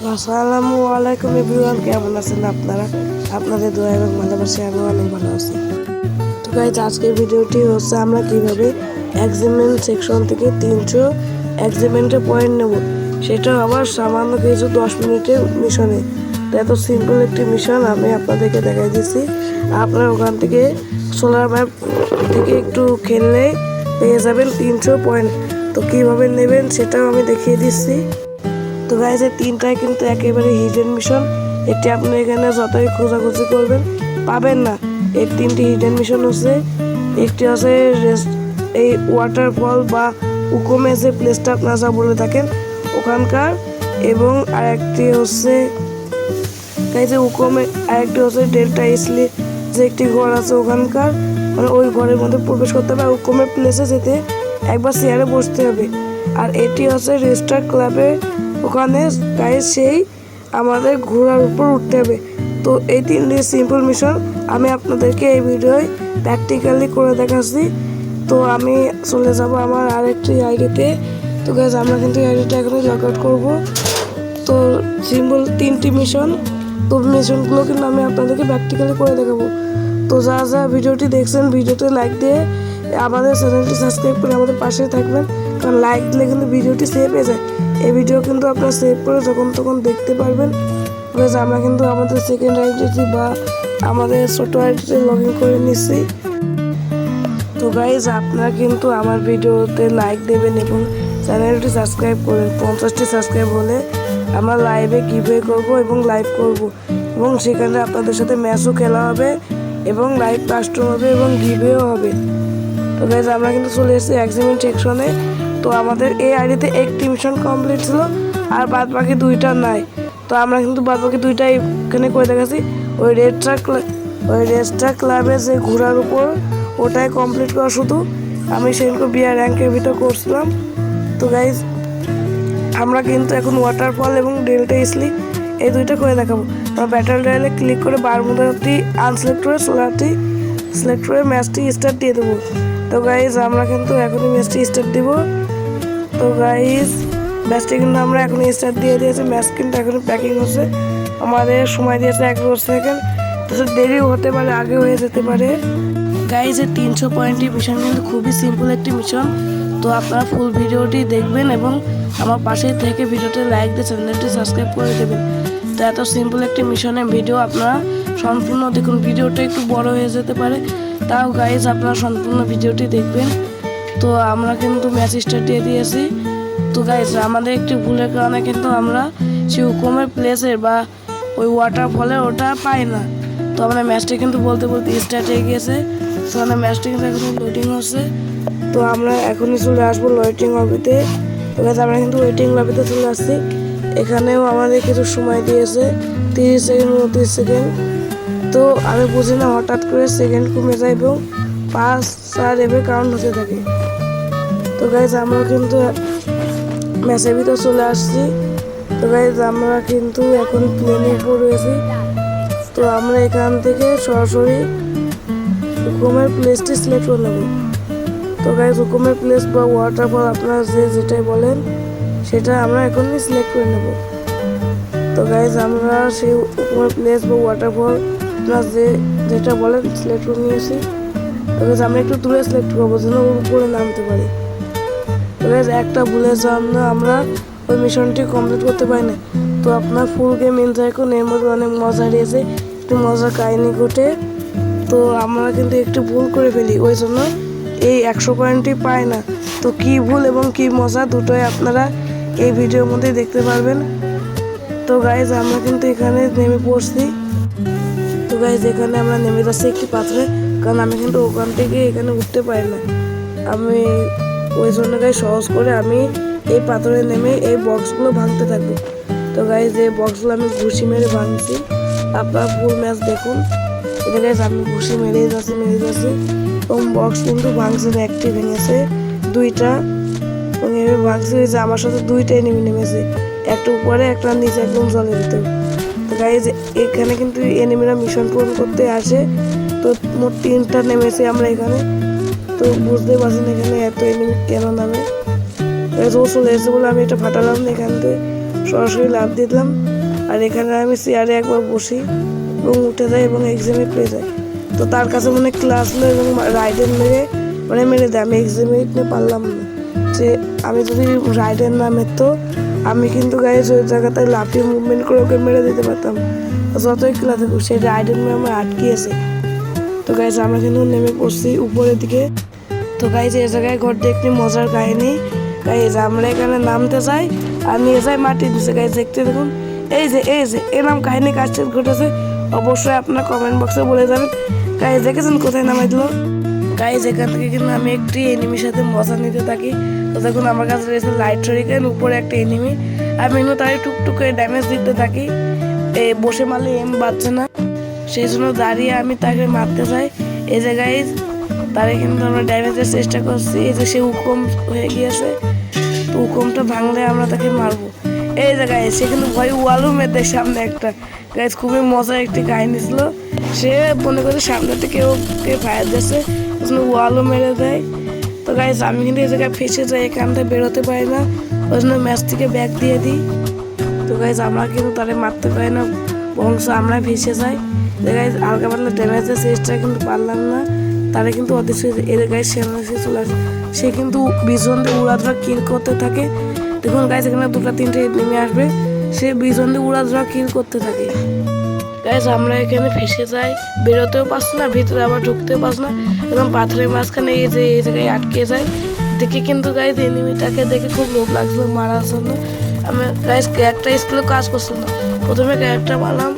তো আসসালামু আলাইকুম এভরিওয়ান, কেমন আছেন আপনারা? আপনাদের দোয়া এবং ভালোবাসায় আমি অনেক ভালো আছি। তো গাইজ, আজকের ভিডিওটি হচ্ছে আমরা কিভাবে এক্সামিন সেকশন থেকে 300 এক্সামিনের পয়েন্ট নেব, সেটা আবার সামান্য কিছু 10 মিনিটের মিশনে। তো এত সিম্পল একটি মিশন আমি আপনাদেরকে দেখাই দিচ্ছি। আপনারা ওখান থেকে সোলার ম্যাপ থেকে একটু খেললে পেয়ে যাবেন 300 পয়েন্ট। তো কীভাবে নেবেন সেটাও আমি দেখিয়ে দিচ্ছি। তো গাইজ, এই তিনটাই কিন্তু একেবারে হিডেন মিশন। এটি আপনি এখানে যতই খোঁজাখুঁজি করবেন পাবেন না। এই তিনটি হিডেন মিশন হচ্ছে, একটি হচ্ছে এই ওয়াটারফল বা উকমে যে প্লেসটা আপনারা যা বলে থাকেন ওখানকার, এবং আরেকটি হচ্ছে গাইজ উকমে, আরেকটি হচ্ছে ডেল্টা ইসলি যে একটি ঘর আছে ওখানকার, মানে ওই ঘরের মধ্যে প্রবেশ করতে হবে। আর উকমের প্লেসে যেতে একবার চেয়ারে বসতে হবে। আর এটি হচ্ছে রেজিস্টার ক্লাবে, ওখানে গাইজ সেই আমাদের ঘোড়ার উপর উঠতে হবে। তো এই তিনটি সিম্পল মিশন আমি আপনাদেরকে এই ভিডিওয় প্র্যাকটিক্যালি করে দেখাচ্ছি। তো আমি চলে যাব আমার আরেকটি আইডিতে। তো গাইজ, আমরা কিন্তু আইডিটা এখনই লগ আউট করবো। তো সিম্পল তিনটি মিশন, তো মিশনগুলো কিন্তু আমি আপনাদেরকে প্র্যাকটিক্যালি করে দেখাবো। তো যা ভিডিওটি দেখছেন, ভিডিওতে লাইক দিয়ে আমাদের চ্যানেলটি সাবস্ক্রাইব করে আমাদের পাশে থাকবেন, কারণ লাইক দিলে কিন্তু ভিডিওটি সেভ হয়ে যায়। এই ভিডিও কিন্তু আপনারা সেভ করে যখন তখন দেখতে পারবেন। বিকজ আমরা কিন্তু আমাদের সেকেন্ড আইডিটি বা আমাদের ছোটো আইডিতে লগ ইন করে নিচ্ছি। তো গাইজ, আপনারা কিন্তু আমার ভিডিওতে লাইক দেবেন এবং চ্যানেলটি সাবস্ক্রাইব করবেন। 50টি সাবস্ক্রাইব হলে আমরা লাইভে গিভওয়ে করব এবং লাইভ করব, এবং সেখানে আপনাদের সাথে ম্যাচও খেলা হবে এবং লাইভ কাস্টম হবে এবং গিভওয়েও হবে। তো গাইজ, আমরা কিন্তু চলে এসেছি এক্সামিন সেকশনে। তো আমাদের এই আইডিতে একটি মিশন কমপ্লিট ছিল, আর বাদ বাকি দুইটা নাই। তো আমরা কিন্তু বাদ বাকি দুইটাই এখানে করে দেখাচ্ছি। ওই রেজিস্টার ক্লাবে যে ঘোড়ার উপর, ওটাই কমপ্লিট করা শুধু। আমি সেদিনকে বিআর র্যাঙ্কের ভিতর করছিলাম। তো গাইজ, আমরা কিন্তু এখন ওয়াটারফল এবং ডেল্টা ইসলি এই দুইটা করে দেখাবো। আমরা ব্যাটল রয়্যালে ক্লিক করে বারমুদাটি আনসিলেক্ট করে সোলারটি সিলেক্ট করে ম্যাচটি স্টার্ট দিয়ে দেবো। তো গাইজ, আমরা কিন্তু এখনই ম্যাচটি স্টার্ট দিব। তো গাইজ, ম্যাচটি কিন্তু আমরা এখনই স্টার্ট দিয়ে দিয়েছি। ম্যাচ কিন্তু এখনই প্যাকিং হচ্ছে। আমাদের সময় দিয়েছে 11 সেকেন্ড। তো দেরিও হতে পারে, আগে হয়ে যেতে পারে। গাইজ, এই 300 পয়েন্টের মিশন কিন্তু খুবই সিম্পল একটি মিশন। তো আপনারা ফুল ভিডিওটি দেখবেন এবং আমার পাশে থেকে ভিডিওটি লাইক দিয়ে চ্যানেলটি সাবস্ক্রাইব করে দেবেন। তো এত সিম্পল একটি মিশনের ভিডিও আপনারা সম্পূর্ণ দেখুন। ভিডিওটা একটু বড় হয়ে যেতে পারে, তাও গাইজ আপনারা সম্পূর্ণ ভিডিওটি দেখবেন। তো আমরা কিন্তু ম্যাচ স্টার্ট দিয়ে দিয়েছি। তো গাইজ, আমাদের একটি ভুলের কারণে কিন্তু আমরা সেই উকমের প্লেসের বা ওই ওয়াটারফলে ওটা পাই না। তো আমরা ম্যাচটা কিন্তু বলতে বলতে স্টার্ট হয়ে গিয়েছে। তো আমাদের ম্যাচটা কিন্তু এখন লোডিং হচ্ছে। তো আমরা এখনই চলে আসবো ওয়েটিং লবিতে। তো গাইজ, আমরা কিন্তু ওয়েটিং লবিতে চলে আসছি। এখানেও আমাদের কিছু সময় দিয়েছে 30 সেকেন্ড 29 সেকেন্ড। তো আমি বুঝি না, হঠাৎ করে সেকেন্ড কমে যায় এবং 5 4 এভাবে কাউন্ট হতে থাকে। তো গাইজ, আমরা কিন্তু ম্যাচের ভিতর চলে আসছি। তো গাইজ, আমরা কিন্তু এখন প্লেনের উপর রয়েছি। তো আমরা এখান থেকে সরাসরি উকমের প্লেসটি সিলেক্ট করে নেব। তো গাইজ, উকমের প্লেস বা ওয়াটারফল আপনারা যেটাই বলেন সেটা আমরা এখনই সিলেক্ট করে নেব। তো গাইজ, আমরা সেই উকমের প্লেস বা ওয়াটারফল আপনারা যেটা বলেন সিলেক্ট করে নিয়েছি। তো গাইজ, আমরা একটু দূরে সিলেক্ট করবো যেন ওর উপরে নামতে পারি। তো গাইজ, একটা ভুলের জন্য আমরা ওই মিশনটি কমপ্লিট করতে পারি না। তো আপনার ফুল গেম এনজয় করুন, এর মধ্যে অনেক মজা রয়েছে, একটু মজার কাহিনী ঘটে। তো আমরা কিন্তু একটু ভুল করে ফেলি, ওই জন্য এই 100 পয়েন্টই পায় না। তো কি ভুল এবং কি মজা দুটোই আপনারা এই ভিডিওর মধ্যে দেখতে পারবেন। তো গাইজ, আমরা কিন্তু এখানে নেমে পড়ছি। তো গাইজ, এখানে আমরা নেমে যাচ্ছি একটি পাথরে, কারণ আমি কিন্তু ওখান থেকে এখানে উঠতে পারি না। আমি ওই জন্য গাইজ সহজ করে আমি এই পাথরে নেমে এই বক্সগুলো ভাঙতে থাকবো। তো গাইজ, এই বক্সগুলো আমি ঘুষি মেরে ভাঙছি। আপনারা ফুল ম্যাচ দেখুন। এটা গাইজ, আমি ঘুষি মেরে যাচ্ছি এবং বক্স কিন্তু ভাঙছে, একটি ভেঙেছে, দুইটা এবং এভাবে ভাঙছে। যে আমার সাথে দুইটাই নেমেছে, একটা উপরে একটা নিচে একদম জলের ভিতর। তো গাইজ, এখানে কিন্তু এনিমিরা মিশন পূরণ করতে আসে। তো মোট 3টা নেমেছে আমরা এখানে। তো বুঝতে পারছি না এখানে এত এনিমি কেন নামে। ও চলে এসেছে বলে আমি এটা ফাটালাম না, এখান থেকে সরাসরি লাফ দিয়ে দিলাম। আর এখানে আমি চেয়ারে একবার বসি এবং উঠে যাই এবং এক্সামে পেয়ে যাই। তো তার কাছে মনে ক্লাস নেই এবং রাইডের মেরে দেয়। আমি এক্সামে নিতে পারলাম না, যে আমি যদি রাইডের না মেরতো আমি কিন্তু গাইজ ওই জায়গাতে লাফিয়ে মুভমেন্ট করে ওকে মেরে দিতে পারতাম। যতই খেলা থাকুক সেই রাইডের মেয়ে আমার আটকিয়েছে। তো গাইজ আমরা কিন্তু নেমে পড়ছি উপরের দিকে। তো গাইজ এই জায়গায় ঘর দেখতে মজার কাহিনী। গাইজ আমরা এখানে নামতে যাই আর নিয়ে যাই মাটি দিচ্ছে। গাইজ দেখতে দেখুন, এই যে এরকম কাহিনী কাজ ঘটেছে। অবশ্যই আপনার কমেন্ট বক্সে বলে যাবেন। গাইজ দেখেছেন কোথায় নামাই দিল। গাইজ এখান থেকে কিন্তু আমি একটি এনিমির সাথে মজা নিতে থাকি। তো দেখুন আমার কাছে রয়েছে লাইট শরিকেন, উপরে একটা এনিমি। আমি কিন্তু তাই টুকটুক করে ড্যামেজ দিতে থাকি। বসে মারলে এম বাজছে না, সেই জন্য দাঁড়িয়ে আমি তাকে মারতে যাই। এই যে গাইজ তারে কিন্তু আমরা ড্যামেজের চেষ্টা করছি। এই যে সে হুকুম হয়ে গিয়েছে, তো হুকুমটা ভাঙলে আমরা তাকে মারবো। এই যে গাইজ সে কিন্তু ভয় ওয়ালও মেয়েদের সামনে একটা। গাইজ খুবই মজার একটি কাহিনী ছিল। সে মনে করে সামনে থেকে ওকে ফায়ার দিচ্ছে, ওয়ালও মেরে দেয়। তো গাইজ আমি কিন্তু এই জায়গায় ফেসে যাই, এখানটা বেরোতে পারি না, ওই জন্য ম্যাচ থেকে ব্যাক দিয়ে দিই। তো গাইজ আমরা কিন্তু তারে মারতে পারি না, বংশ আমরা ভেসে যাই। গাইজ হালকা পাতলা ড্যামেজের চেষ্টা কিন্তু পারলাম না। তারা কিন্তু অদৃশ্য এর গায়ে সে চলে আসে। সে কিন্তু বিজন দিয়ে উড়াধরা কিল করতে থাকে। দেখুন গাইজ এখানে 2-3টে নেমে আসবে, সে বিজন দিয়ে উড়াধরা কিল করতে থাকে। গাইজ আমরা এখানে ফেসে যাই, বেরোতেও পারছি না, ভিতরে আবার ঢুকতেও পারছি না, এবং পাথরের মাঝখানে এই জায়গায় আটকে যায়। দেখে কিন্তু গাইজ এনিমিটাকে দেখে খুব লোভ লাগছিল মারার জন্য। আমি গাইজ ক্যারেক্টার স্কিলও কাজ করছিল না। প্রথমে ক্যারেক্টার মারলাম,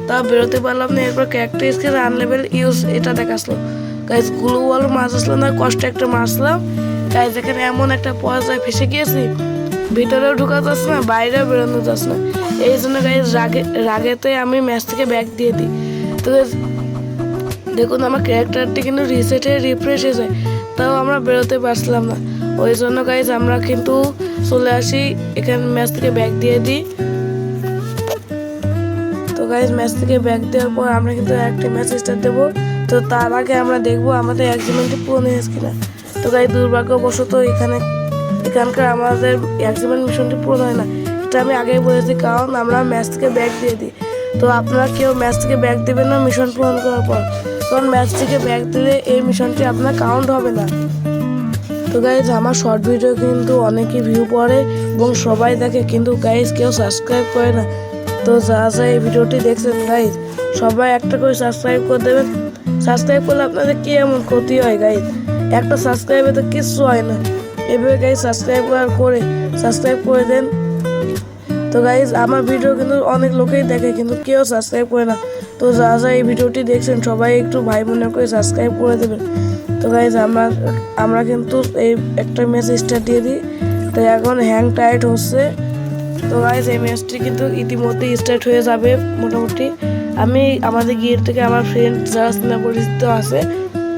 তা বেরোতে পারলাম না। এরপর ক্যারেক্টার স্কিল আনলেভেল ইউজ এটা দেখাচ্ছিল। গাইজ গ্লু ওয়ালও মাছ আসলো না, কষ্ট একটা মারছিলাম। গাইজ এখানে এমন একটা পর্যায়ে ফেসে গিয়েছি, ভিতরেও ঢুকা যাচ্ছে না, বাইরেও বেরোনো যাচ্ছে না। এই জন্য গাইজ রাগেতে আমি ম্যাচ থেকে ব্যাক দিয়ে দিই। তো দেখুন আমার ক্যারেক্টারটি কিন্তু রিসেট হয়ে রিফ্রেশ হয়ে যায়, তাও আমরা বেরোতে পারছিলাম না। ওই জন্য গাইজ আমরা কিন্তু চলে আসি, এখানে ম্যাচ থেকে ব্যাক দিয়ে দিই। তো গাইজ ম্যাচ থেকে ব্যাক দেওয়ার পর আমরা কিন্তু একটা ম্যাচ স্টার্ট দেবো। তো তার আগে আমরা দেখবো আমাদের এক্সিমেন্টটি পূরণ হয়েছে কিনা। তো গাইজ দুর্ভাগ্যবশত এখানকার আমাদের এক্সিমেন্ট মিশনটি পূরণ হয় না। এটা আমি আগেই বলেছি, কারণ আমরা ম্যাচ থেকে ব্যাক দিয়ে দিই। তো আপনারা কেউ ম্যাচ থেকে ব্যাক দেবেন না মিশন পূরণ করার পর, কারণ ম্যাচ থেকে ব্যাক দিলে এই মিশনটি আপনার কাউন্ট হবে না। তো গাইজ আমার শর্ট ভিডিও কিন্তু অনেকই ভিউ পড়ে এবং সবাই দেখে, কিন্তু গাইজ কেউ সাবস্ক্রাইব করে না। তো যারা এই ভিডিওটি দেখছেন গাইজ সবাই একটা করে সাবস্ক্রাইব করে দেবেন। সাবস্ক্রাইব করলে আপনাদের কি এমন ক্ষতি হয় গাইজ? একটা সাবস্ক্রাইবে তো কিচ্ছু হয় না। এভাবে গাইজ সাবস্ক্রাইব করে দেন। তো গাইজ আমার ভিডিও কিন্তু অনেক লোকেই দেখে, কিন্তু কেউ সাবস্ক্রাইব করে না। তো যারা এই ভিডিওটি দেখছেন সবাই একটু ভাই মনে করে সাবস্ক্রাইব করে দেবেন। তো গাইজ আমরা কিন্তু এই একটা ম্যাচ স্টার্ট দিয়ে দিই। তো এখন হ্যাং টাইট হচ্ছে। তো গাইজ এই ম্যাচটি কিন্তু ইতিমধ্যেই স্টার্ট হয়ে যাবে মোটামুটি। আমি আমাদের গিয়ে থেকে আমার ফ্রেন্ড যারা চেনা পরিচিত আছে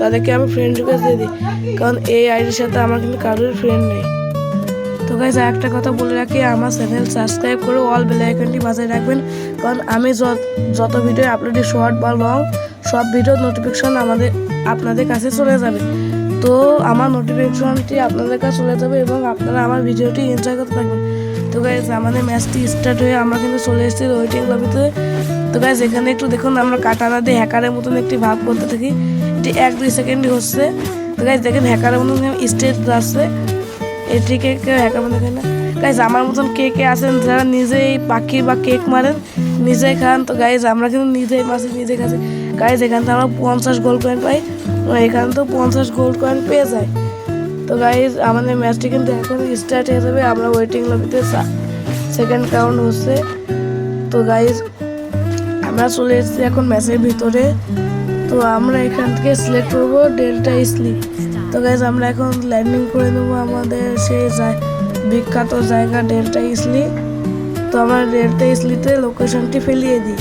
তাদেরকে আমি ফ্রেন্ড রিকোয়েস্ট দিয়ে দিই, কারণ এই আইডির সাথে আমার কিন্তু কারোর ফ্রেন্ড নেই। তো গাইজ একটা কথা বলে রাখি, আমার চ্যানেল সাবস্ক্রাইব করে অল বেল আইকনটি বাজায় রাখবেন, কারণ আমি যত ভিডিও আপলোড শর্ট বা লং সব ভিডিওর নোটিফিকেশন আপনাদের কাছে চলে যাবে। তো আমার নোটিফিকেশনটি আপনাদের কাছে চলে যাবে এবং আপনারা আমার ভিডিওটি এনজয় করতে থাকবেন। তো গাইজ আমাদের ম্যাচটি স্টার্ট হয়ে আমরা কিন্তু চলে এসেছি ওয়েটিং লবিতে। তো গাইজ এখানে একটু দেখুন আমরা কাটানা দিয়ে হ্যাকারের মতন একটি ভাগ করতে থাকি, এটি 1-2 সেকেন্ডই হচ্ছে। তো গাইজ দেখেন হ্যাকারের মতন স্টেজ যাচ্ছে, এটিকে কেউ হ্যাকার মতো খায় না। গাইজ আমার মতন কে আছেন যারা নিজেই পাখি বা কেক মারেন, নিজেই খান? তো গাইজ আমরা কিন্তু নিজেই মাছি নিজে খাচ্ছি। গাইজ এখান থেকে আমরা 50 গোল্ড কয়েন পাই, এখান তো 50 গোল্ড কয়েন পেয়ে যায়। তো গাইজ আমাদের ম্যাচটি কিন্তু এখন স্টার্ট হয়ে যাবে। আমরা ওয়েটিং লবিতে সেকেন্ড কাউন্ট হচ্ছে। তো গাইজ আমরা চলে এসেছি এখন ম্যাচের ভিতরে। তো আমরা এখান থেকে সিলেক্ট করবো ডেল্টা ইসলি। তো গাইজ আমরা এখন ল্যান্ডিং করে নেবো আমাদের সেই বিখ্যাত জায়গা ডেল্টা ইসলি। তো আমরা ডেল্টা ইসলিতে লোকেশনটি ফেলিয়ে দিই।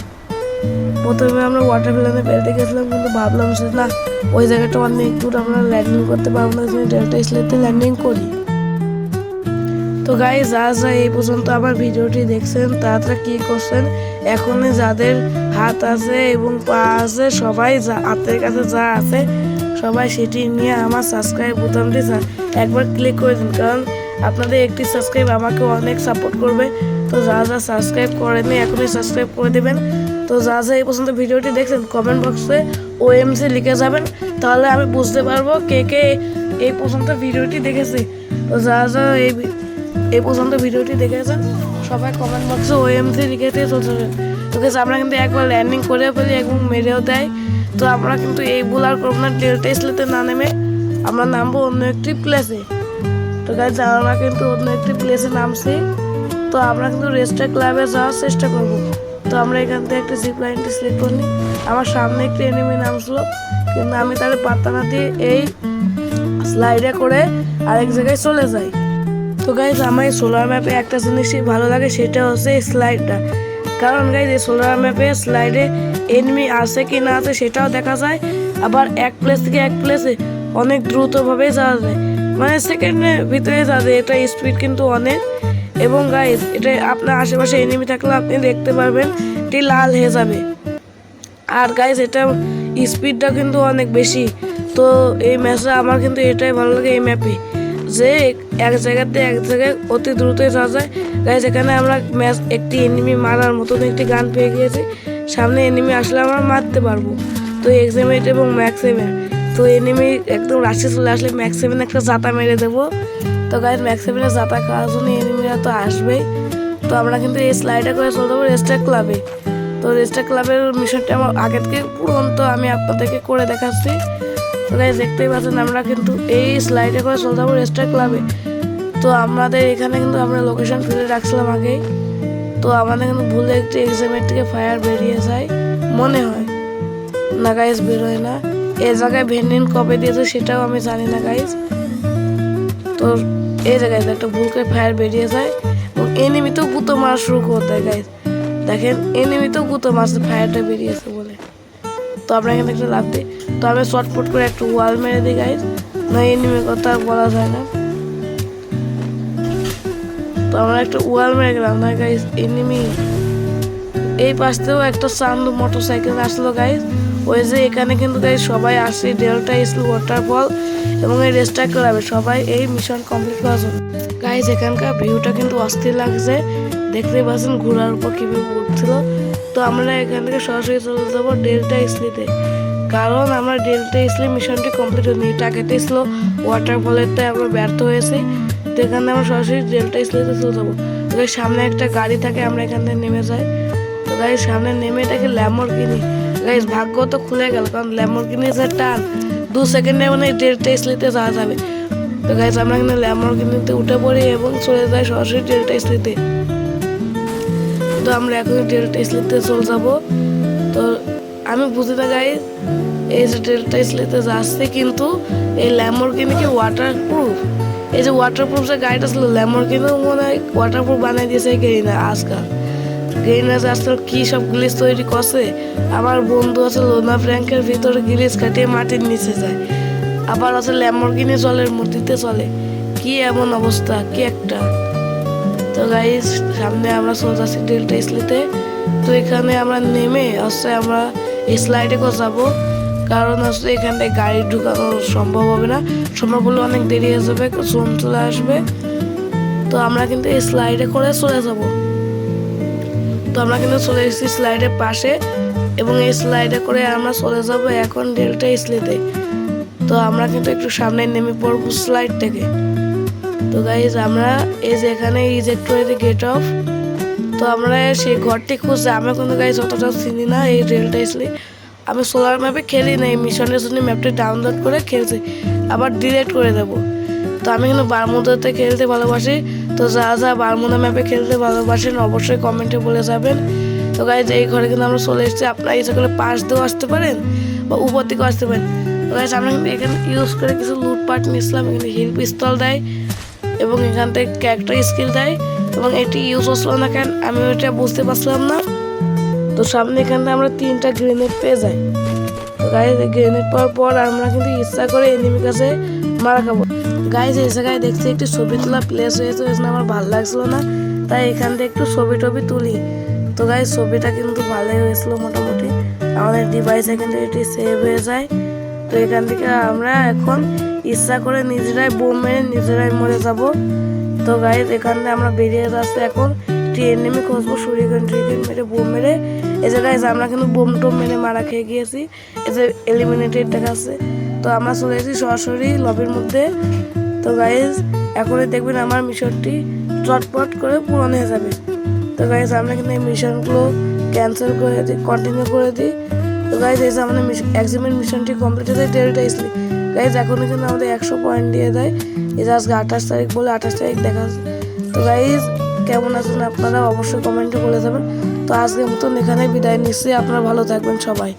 প্রথমে আমরা ওয়াটার প্লেনে ফেলতে গেছিলাম, কিন্তু ভাবলাম যে না, ওই জায়গাটা অনেক দূর, আমরা ল্যান্ডিং করতে পারবো না, ডেল্টা ইসলিতে ল্যান্ডিং করি। তো গাইজ যা এই পর্যন্ত আমার ভিডিওটি দেখছেন তারা কি করছেন, এখনই যাদের হাত আছে এবং পা আছে সবাই হাতের কাছে যা আছে সবাই সেটি নিয়ে আমার সাবস্ক্রাইব বোতামটি একবার ক্লিক করে দিন, কারণ আপনাদের একটি সাবস্ক্রাইব আমাকে অনেক সাপোর্ট করবে। তো যারা সাবস্ক্রাইব করেনি এখনই সাবস্ক্রাইব করে দেবেন। তো যারা এই পর্যন্ত ভিডিওটি দেখছেন কমেন্ট বক্সে OMG লিখে যাবেন, তাহলে আমি বুঝতে পারবো কে কে এই পর্যন্ত ভিডিওটি দেখেছে। তো যারা এই পর্যন্ত ভিডিওটি দেখেছেন সবাই কমেন্ট বক্সে OMG লিখে দিয়ে চলতে হবে। তো আমরা কিন্তু একবার ল্যান্ডিং করেও ফেলি এবং মেরেও দেয়। তো আমরা কিন্তু এই ভুল আর করবো না, ডেল্টা স্লেতে না নেমে আমরা নামবো অন্য একটি প্লেসে। তো গাইজ আমরা কিন্তু অন্য একটি প্লেসে নামছি। তো আমরা কিন্তু রেস্টার ক্লাবে যাওয়ার চেষ্টা করব। তো আমরা এখান থেকে একটা জিপ লাইনটি সিলেক্ট করি। আমার সামনে একটি এনিমি নামছিল, কিন্তু আমি তাদের পাত্তা না দিয়ে এই স্লাইডে করে আরেক জায়গায় চলে যাই। তো গাইজ আমার এই সোলার ম্যাপে একটা জিনিসই ভালো লাগে, সেটা হচ্ছে এই স্লাইডটা। কারণ গাইজ এই সোলার ম্যাপে স্লাইডে এনিমি আছে কি না আছে সেটাও দেখা যায়, আবার এক প্লেস থেকে এক প্লেসে অনেক দ্রুতভাবে যাওয়া যায়, মানে সেকেন্ডের ভিতরে যাওয়া যায়। এটা স্পিড কিন্তু অনেক। এবং গাইজ এটা আপনার আশেপাশে এনিমি থাকলে আপনি দেখতে পারবেন এটি লাল হয়ে যাবে। আর গাইজ এটা স্পিডটা কিন্তু অনেক বেশি। তো এই ম্যাচে আমার কিন্তু এটাই ভালো লাগে এই ম্যাপে, যে এক জায়গাতে এক জায়গায় অতি দ্রুত যাওয়া যায়। গাইজ এখানে আমরা একটি এনিমি মারার মতন একটি গান পেয়ে গিয়েছি, সামনে এনিমি আসলে আমরা মারতে পারবো। তো এক্সামেট এবং ম্যাক্স7, তো এনিমি একদম রাশি চলে আসলে ম্যাক্স7 একটা জাতা মেরে দেবো। তো গাইজ ম্যাক্স7 জাতা খাওয়ার জন্য এনিমিরা তো আসবেই। তো আমরা কিন্তু এই স্লাইডে করে চলে যাবো রেস্টার ক্লাবে। তো রেস্টার ক্লাবের মিশনটা আমার আগে থেকে পুরন্ত আমি আপনাদেরকে করে দেখাচ্ছি। তো গাইজ দেখতেই পাচ্ছেন আমরা কিন্তু এই স্লাইডে করে চলে যাবো রেস্টার ক্লাবে। তো আমাদের এখানে কিন্তু আমরা লোকেশন ফেলে রাখছিলাম আগেই। তো আমাদের কিন্তু ভুলে একটি এক্সামের থেকে ফায়ার বেরিয়ে যায় মনে হয়, না গাইজ বেরোয় না। এই জায়গায় ভেন্ডিন কবে দিয়েছে সেটাও আমি জানি না গাইজ। তো এই জায়গায় একটা ভুল করে ফায়ার বেরিয়ে যায় এবং এনিমি তো গুঁতো মারা শুরু করে দেয় গাইজ। দেখেন এনিমি তো গুঁতো মারছে ফায়ারটা বেরিয়েছে বলে। তো আমরা এখানে একটা লাভ দিই। তো আমি শর্টফট করে একটা ওয়াল মেরে দিই গাইজ, না এনিমির কথা বলা যায় না। তো আমরা একটা ওয়াল মেরে গেলাম না গাইজ, এনিমি এই পাশ থেকেও একটা চান্দু মোটরসাইকেল আসলো গাইজ। ওই যে এখানে কিন্তু গাইজ সবাই আসে ডেল্টা স্কুল ওয়াটারফল এবং এই রেস্টার ক্লাবে সবাই এই মিশন কমপ্লিট করার জন্য। গাইজ এখানকার ভিউটা কিন্তু অস্থির লাগছে, দেখতে পাচ্ছেন ঘোড়ার উপর কীভাবে উঠছিল। তো আমরা এখান থেকে সরাসরি চলে যাবো ডেল্টা স্লিতে, কারণ আমরা ডেল্টা স্লি মিশনটি কমপ্লিট হয়নি। টাকাতে ছিল ওয়াটারফলেরটাই আমরা ব্যর্থ হয়েছি। তো এখানে আমরা সরাসরি ডেল্টা স্লিতে চলে যাবো। তো সামনে একটা গাড়ি থাকে, আমরা এখান থেকে নেমে যাই। তো গাড়ির সামনে নেমে এটাকে ল্যাম্বরগিনি। গাইজ ভাগ্য তো খুলে গেল, কারণ ল্যাম্বরগিনি যে টান 2 সেকেন্ডে মানে ডেল্টা স্লিতে যাওয়া যাবে। তো গাইজ আমরা এখানে ল্যাম্বরগিনিতে উঠে পড়ি এবং চলে যাই সরাসরি ডেল্টা স্লিতে। তো আমরা এখন ডেল্টা স্লিতে চলে যাবো। তো আমি বুঝি না গাইজ, এই যে ডেল্টা স্লিতে যাচ্ছে কিন্তু এই ল্যাম্বরগিনি কি ওয়াটারপ্রুফ? এই যে ওয়াটারপ্রুফ যে গাড়িটা ছিল ল্যাম্বরগিনি মনে হয় ওয়াটারপ্রুফ বানিয়ে দিয়েছে গেরিনা। আজকাল গেরিনা যে আজকাল কি সব গ্লিচ তৈরি করছে। আমার বন্ধু আছে লোনা ফ্র্যাঙ্কের ভিতরে গ্লিচ কাটিয়ে মাটির নিচে যায়, আবার আছে ল্যাম্বরগিনি জলের মূর্তিতে চলে। কি এমন অবস্থা, কি একটা। তো গাইজ সামনে আমরা চলে যাচ্ছি ডেল্টা স্লিতে। তো এখানে আমরা নেমে হচ্ছে আমরা এই স্লাইডে করে যাবো, কারণ হচ্ছে এখানে গাড়ি ঢুকানো সম্ভব হবে না, সম্ভব হলে অনেক দেরি হয়ে যাবে, জোন চলে আসবে। তো আমরা কিন্তু এই স্লাইডে করে চলে যাব। তো আমরা কিন্তু চলে এসেছি স্লাইডের পাশে এবং এই স্লাইডে করে আমরা চলে যাব এখন ডেল্টা স্লিতে। তো আমরা কিন্তু একটু সামনে নেমে পড়বো স্লাইড থেকে। তো গাইজ আমরা এই যে এখানে ইজেক্ট করে দিই গেট অফ। তো আমরা সেই ঘরটি খুঁজছি, আমরা কিন্তু গাইজ অতটা চিনি না এই ডেল্টা স্লি। আমি সোলার ম্যাপে খেলি না, এই মিশনের জন্য ম্যাপটি ডাউনলোড করে খেলছি, আবার ডিলিট করে দেবো। তো আমি কিন্তু বারমুদাতে খেলতে ভালোবাসি। তো যা বারমুদা ম্যাপে খেলতে ভালোবাসেন অবশ্যই কমেন্টে বলে যাবেন। তো গাইজ এই ঘরে কিন্তু আমরা চলে এসেছি, আপনারা ইচ্ছা করলে পাশ দিয়েও আসতে পারেন বা উপর দিকেও আসতে পারেন। তো গাইজ আমরা কিন্তু এখানে ইউজ করে কিছু লুটপাট নিয়েছিলাম। এখানে হিল পিস্তল দেয় এবং এখান থেকে ক্যারেক্টার স্কিল দেয় এবং এটি ইউজ হচ্ছিল না কেন আমি ওইটা বুঝতে পারছিলাম না। তো সামনে এখানে আমরা 3টা গ্রেনেড পেয়ে যাই। তো গাইজ গ্রেনেড পাওয়ার পর আমরা কিন্তু ইচ্ছা করে এনিমির কাছে মারা খাবো। গাইজ এই জায়গায় দেখছি একটি ছবি তোলা প্লেস হয়েছে, ওই জন্য আমার ভালো লাগছিল না, তাই এখান থেকে একটু ছবি টবি তুলি। তো গাইজ ছবিটা কিন্তু ভালোই হয়েছিল মোটামুটি, আমাদের ডিভাইসে কিন্তু এটি সেভ হয়ে যায়। তো এখান থেকে আমরা এখন ইচ্ছা করে নিজেরাই বোম মেরে নিজেরাই মরে যাব। তো গাইজ এখান থেকে আমরা বেরিয়ে যাচ্ছি এখন একটি এনিমি খুঁজবো, শুরিকেন মেরে বোম মেরে। এই যে গাইজ আমরা কিন্তু বোম টোম মেরে মারা খেয়ে গিয়েছি, এই যে এলিমিনেটেড দেখাচ্ছে। তো আমরা চলে এসেছি সরাসরি লবির মধ্যে। তো গাইজ এখনই দেখবেন আমার মিশনটি চটপট করে পূরণ হয়ে যাবে। তো গাইজ আমরা কিন্তু এই মিশনগুলো ক্যান্সেল করে দিই, কন্টিনিউ করে দিই। তো গাইজ এই যে আমাদের এক্সামের মিশনটি কমপ্লিট হয়ে যায় টেরিটাইসলি। গাইজ এখনই কিন্তু আমাদের 100 পয়েন্ট দিয়ে দেয়। এই যে আজকে 28 তারিখ বলে 28 তারিখ দেখা। তো গাইজ কেমন আছেন আপনারা অবশ্যই কমেন্টে বলে যাবেন। তো আজকের মতন এখানে বিদায় নিচ্ছি, আপনারা ভালো থাকবেন সবাই।